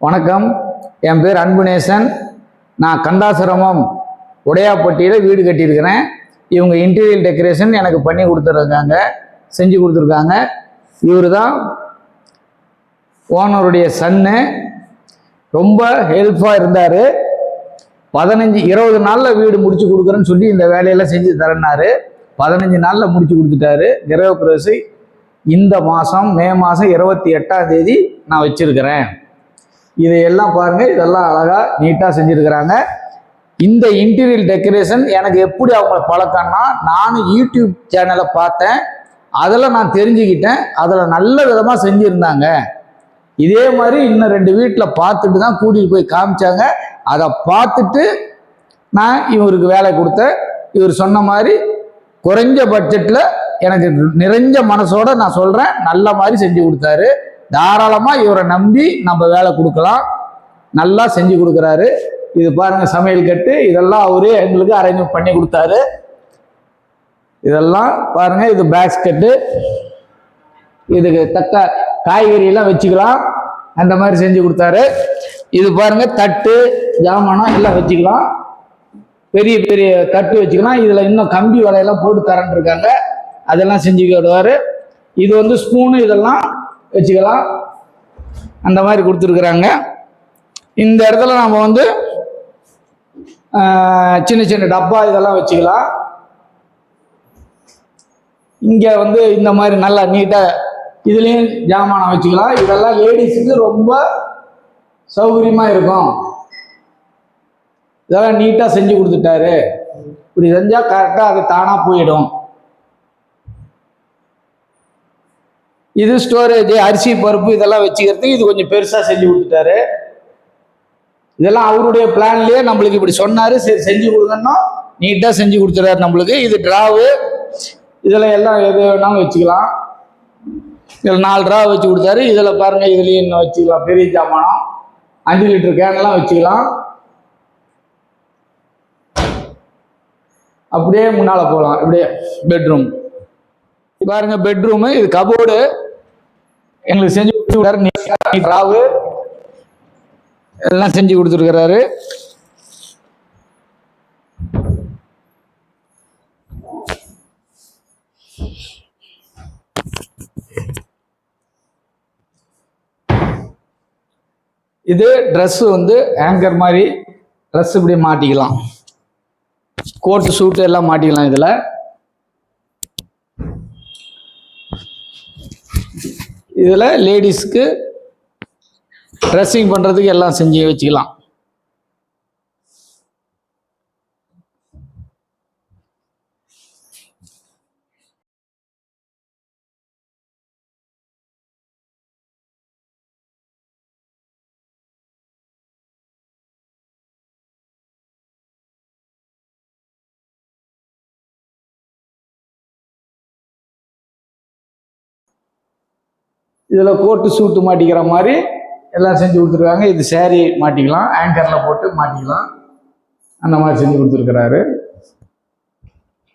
வணக்கம், என் பேர் அன்புநேசன். நான் கந்தாசிரமம் உடையாப்பட்டியில் வீடு கட்டியிருக்கிறேன். இவங்க இன்டீரியர் டெக்கரேஷன் எனக்கு பண்ணி கொடுத்துருக்காங்க, செஞ்சு கொடுத்துருக்காங்க. இவர் தான் ஓனருடைய சன்னு. ரொம்ப ஹெல்ப்பாக இருந்தார். 15-20 நாளில் வீடு முடிச்சு கொடுக்குறேன்னு சொல்லி இந்த வேலையெல்லாம் செஞ்சு தரேன்னாரு. 15 நாளில் முடிச்சு கொடுத்துட்டாரு. கிரகப்பிரவேசம் இந்த மாதம் மே மாதம் 28ஆம் தேதி நான் வச்சிருக்கிறேன். இதையெல்லாம் பாருங்கள், இதெல்லாம் அழகாக நீட்டாக செஞ்சுருக்கிறாங்க. இந்த இன்டீரியர் டெக்கரேஷன் எனக்கு எப்படி அவங்கள பழக்கம்னா, நானும் யூடியூப் சேனலை பார்த்தேன், அதில் நான் தெரிஞ்சுக்கிட்டேன். அதில் நல்ல விதமாக செஞ்சுருந்தாங்க. இதே மாதிரி இன்னும் 2 வீட்டில் பார்த்துட்டு தான் கூட்டிகிட்டு போய் காமிச்சாங்க. அதை பார்த்துட்டு நான் இவருக்கு வேலை கொடுத்தேன். இவர் சொன்ன மாதிரி குறைஞ்ச பட்ஜெட்டில் எனக்கு நிறைஞ்ச மனசோட நான் சொல்கிறேன், நல்ல மாதிரி செஞ்சு கொடுத்தாரு. தாராளமாக இவரை நம்பி நம்ம வேலை கொடுக்கலாம். நல்லா செஞ்சு கொடுக்குறாரு. இது பாருங்கள், சமையல் கட்டு இதெல்லாம் அவரே எங்களுக்கு அரேஞ்ச் பண்ணி கொடுத்தாரு. இதெல்லாம் பாருங்கள், இது பேஸ்கெட்டு, இதுக்கு தக்க காய்கறியெல்லாம் வச்சுக்கலாம், அந்த மாதிரி செஞ்சு கொடுத்தாரு. இது பாருங்கள், தட்டு ஜாமானம் எல்லாம் வச்சுக்கலாம், பெரிய பெரிய தட்டு வச்சுக்கலாம். இதில் இன்னும் கம்பி வலையெல்லாம் போட்டு தரேன்னு இருக்காங்க, அதெல்லாம் செஞ்சு விடுவார். இது வந்து ஸ்பூனு இதெல்லாம் வச்சுக்கலாம், அந்த மாதிரி கொடுத்துருக்குறாங்க. இந்த இடத்துல நம்ம வந்து சின்ன சின்ன டப்பா இதெல்லாம் வச்சுக்கலாம். இங்கே வந்து இந்த மாதிரி நல்லா நீட்டாக இதுலேயும் ஜாமானம் வச்சுக்கலாம். இதெல்லாம் லேடிஸுக்கு ரொம்ப சௌகரியமாக இருக்கும். இதெல்லாம் நீட்டாக செஞ்சு கொடுத்துட்டாரு. இப்படி செஞ்சால் கரெக்டாக அது தானாக போயிடும். இது ஸ்டோரேஜ், அரிசி பருப்பு இதெல்லாம் வச்சுக்கிறதுக்கு இது கொஞ்சம் பெருசாக செஞ்சு கொடுத்துட்டாரு. இதெல்லாம் அவருடைய பிளான்லேயே நம்மளுக்கு இப்படி சொன்னார், சரி செஞ்சு கொடுங்கன்னா நீட்டாக செஞ்சு கொடுத்துறாரு நம்மளுக்கு. இது ட்ராவு, இதில் எல்லாம் எது வேணாலும் வச்சுக்கலாம். இதில் 4 ட்ரா வச்சு கொடுத்தாரு. இதில் பாருங்கள், இதுலேயும் இன்னும் வச்சுக்கலாம், பெரிய ஜாமானம் 5 லிட்டர் கேன்லாம் வச்சுக்கலாம். அப்படியே முன்னால் போகலாம். இப்படியே பெட்ரூம் பாருங்க, பெட்ரூமு, இது கபோர்டு எங்களுக்கு செஞ்சு கொடுத்துருக்காரு. ட்ராவு எல்லாம் செஞ்சு கொடுத்துருக்கிறாரு. இது ட்ரெஸ் வந்து ஹேங்கர் மாதிரி ட்ரெஸ் இப்படி மாட்டிக்கலாம், கோட்டு சூட்டு எல்லாம் மாட்டிக்கலாம். இதில் லேடிஸ்க்கு ட்ரெஸ்ஸிங் பண்ணுறதுக்கு எல்லாம் செஞ்சு வச்சுக்கலாம். இதில் கோட்டு சூட்டு மாட்டிக்கிற மாதிரி எல்லாம் செஞ்சு கொடுத்துருக்காங்க. இது சேரீ மாட்டிக்கலாம், ஆங்கரில் போட்டு மாட்டிக்கலாம், அந்த மாதிரி செஞ்சு கொடுத்துருக்குறாரு.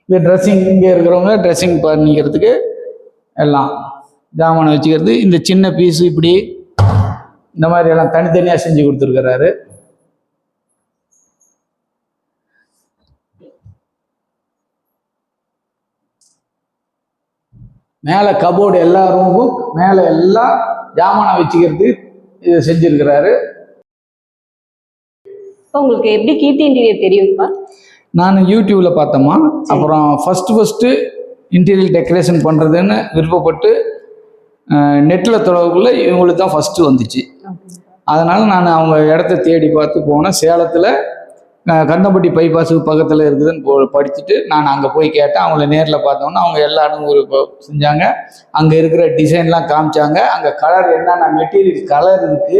இது ட்ரெஸ்ஸிங், இங்கே இருக்கிறவங்க ட்ரெஸ்ஸிங் பண்ணிக்கிறதுக்கு எல்லாம் ஜாமான் வச்சுக்கிறது. இந்த சின்ன பீஸு இப்படி இந்த மாதிரி எல்லாம் தனித்தனியாக செஞ்சு கொடுத்துருக்குறாரு. மேலே கபோர்டு, எல்லா ரூமுக்கும் மேலே எல்லாம் ஜாமானை வச்சுக்கிறது இதை செஞ்சிருக்கிறாரு. உங்களுக்கு எப்படி கீர்த்தி இன்டீரியர் தெரியும்ப்பா? நான் யூடியூப்ல பார்த்தோமா, அப்புறம் ஃபர்ஸ்ட் இன்டீரியர் டெக்கரேஷன் பண்ணுறதுன்னு விருப்பப்பட்டு நெட்டில் தொடர்புக்குள்ள இவங்களுக்கு தான் ஃபஸ்ட்டு வந்துச்சு. அதனால் நான் அவங்க இடத்த தேடி பார்த்து போனேன். சேலத்தில் கந்தம்பட்டி பைபாஸுக்கு பக்கத்தில் இருக்குதுன்னு படிச்சுட்டு நான் அங்கே போய் கேட்டேன். அவங்கள நேரில் பார்த்தோன்னா அவங்க எல்லா அனுபவம் செஞ்சாங்க. அங்கே இருக்கிற டிசைன்லாம் காமிச்சாங்க. அங்கே கலர் என்னென்ன மெட்டீரியல் கலர் இருக்குது,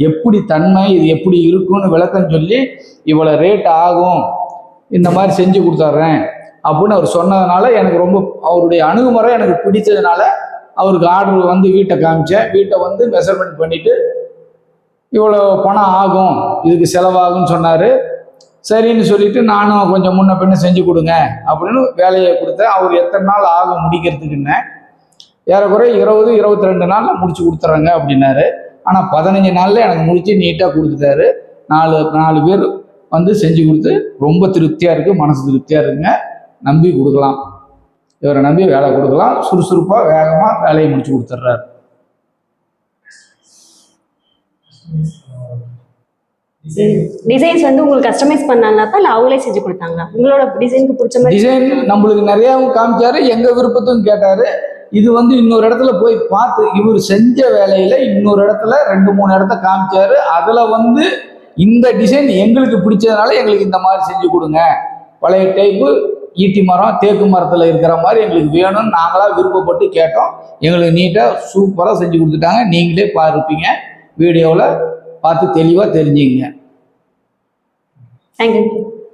எப்படி தன்மை, இது எப்படி இருக்குன்னு விளக்கம் சொல்லி இவ்வளோ ரேட் ஆகும், இந்த மாதிரி செஞ்சு கொடுத்துட்றேன் அப்படின்னு அவர் சொன்னதுனால எனக்கு ரொம்ப அவருடைய அணுகுமுறை எனக்கு பிடிச்சதுனால அவருக்கு ஆர்டர் வந்து வீட்டை காமிச்சேன். வீட்டை வந்து மெஷர்மெண்ட் பண்ணிவிட்டு இவ்வளோ பணம் ஆகும், இதுக்கு செலவாகும்னு சொன்னார். சரின்னு சொல்லிட்டு நானும் கொஞ்சம் முன்ன பின்ன செஞ்சு கொடுங்க அப்படின்னு வேலையை கொடுத்தேன். அவர் எத்தனை நாள் ஆகும் முடிக்கிறதுக்குன்னு, ஏறக்குறைய 20-22 நாளில் முடிச்சு கொடுத்துட்றாங்க அப்படின்னாரு. ஆனால் 15 நாளில் எனக்கு முடிச்சு நீட்டாக கொடுத்துட்டாரு. நாலு பேர் வந்து செஞ்சு கொடுத்து ரொம்ப திருப்தியாக இருக்குது, மனசு திருப்தியாக இருக்குங்க. நம்பி கொடுக்கலாம், இவரை நம்பி வேலை கொடுக்கலாம். சுறுசுறுப்பாக வேகமாக வேலையை முடிச்சு கொடுத்துட்றாரு. டிசைன்ஸ் வந்து உங்களுக்கு கஸ்டமைஸ் பண்ணாங்களாப்பா இல்ல அவங்களே செஞ்சு கொடுத்தாங்களா? உங்களோட டிசைனுக்கு பிடிச்ச மாதிரி டிசைன் நம்மளுக்கு நிறையாவும் காமிச்சாரு, எங்கள் விருப்பத்தும் கேட்டார். இது வந்து இன்னொரு இடத்துல போய் பார்த்து இவர் செஞ்ச வேலையில் இன்னொரு இடத்துல 2-3 இடத்த காமிச்சாரு. அதில் வந்து இந்த டிசைன் எங்களுக்கு பிடிச்சதுனால எங்களுக்கு இந்த மாதிரி செஞ்சு கொடுங்க, பழைய டைப்பு ஈட்டி மரம் தேக்கு மரத்தில் இருக்கிற மாதிரி எங்களுக்கு வேணும்னு நாங்களாக விருப்பப்பட்டு கேட்டோம். எங்களுக்கு நீட்டாக சூப்பராக செஞ்சு கொடுத்துட்டாங்க. நீங்களே பார்ப்பீங்க, வீடியோவில் பார்த்து தெளிவாக தெரிஞ்சுக்கங்க. தேங்க்யூ.